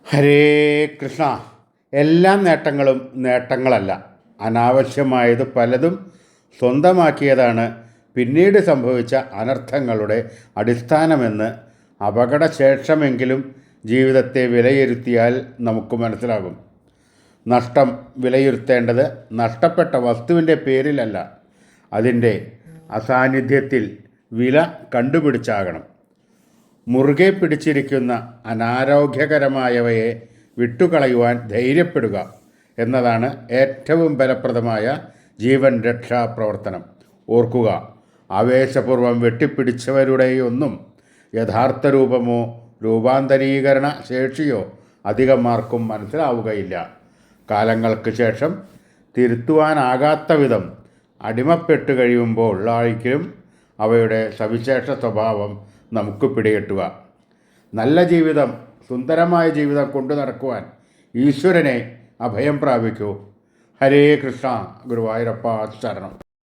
ഹരേ കൃഷ്ണ. എല്ലാ നേട്ടങ്ങളും നേട്ടങ്ങളല്ല. അനാവശ്യമായത് പലതും സ്വന്തമാക്കിയതാണ് പിന്നീട് സംഭവിച്ച അനർത്ഥങ്ങളുടെ അടിസ്ഥാനമെന്ന് അപകടശേഷമെങ്കിലും ജീവിതത്തെ വിലയിരുത്തിയാൽ നമുക്ക് മനസ്സിലാകും. നഷ്ടം വിലയിരുത്തേണ്ടത് നഷ്ടപ്പെട്ട വസ്തുവിൻ്റെ പേരിലല്ല, അതിൻ്റെ അസാന്നിധ്യത്തിൽ വില കണ്ടുപിടിച്ചാകണം. മുറുകെ പിടിച്ചിരിക്കുന്ന അനാരോഗ്യകരമായവയെ വിട്ടുകളയുവാൻ ധൈര്യപ്പെടുക എന്നതാണ് ഏറ്റവും ഫലപ്രദമായ ജീവൻ രക്ഷാ പ്രവർത്തനം. ഓർക്കുക, ആവേശപൂർവം വെട്ടിപ്പിടിച്ചവരുടെയൊന്നും യഥാർത്ഥ രൂപമോ രൂപാന്തരീകരണ ശേഷിയോ അധികമാർക്കും മനസ്സിലാവുകയില്ല. കാലങ്ങൾക്ക് ശേഷം തിരുത്തുവാനാകാത്ത വിധം അടിമപ്പെട്ടു കഴിയുമ്പോഴായിരിക്കും അവയുടെ സവിശേഷ സ്വഭാവം നമുക്ക് പിടികിട്ടുക. നല്ല ജീവിതം, സുന്ദരമായ ജീവിതം കൊണ്ടു നടക്കുവാൻ ഈശ്വരനെ അഭയം പ്രാപിക്കൂ. ഹരേ കൃഷ്ണ. ഗുരുവായൂരപ്പ ശരണം.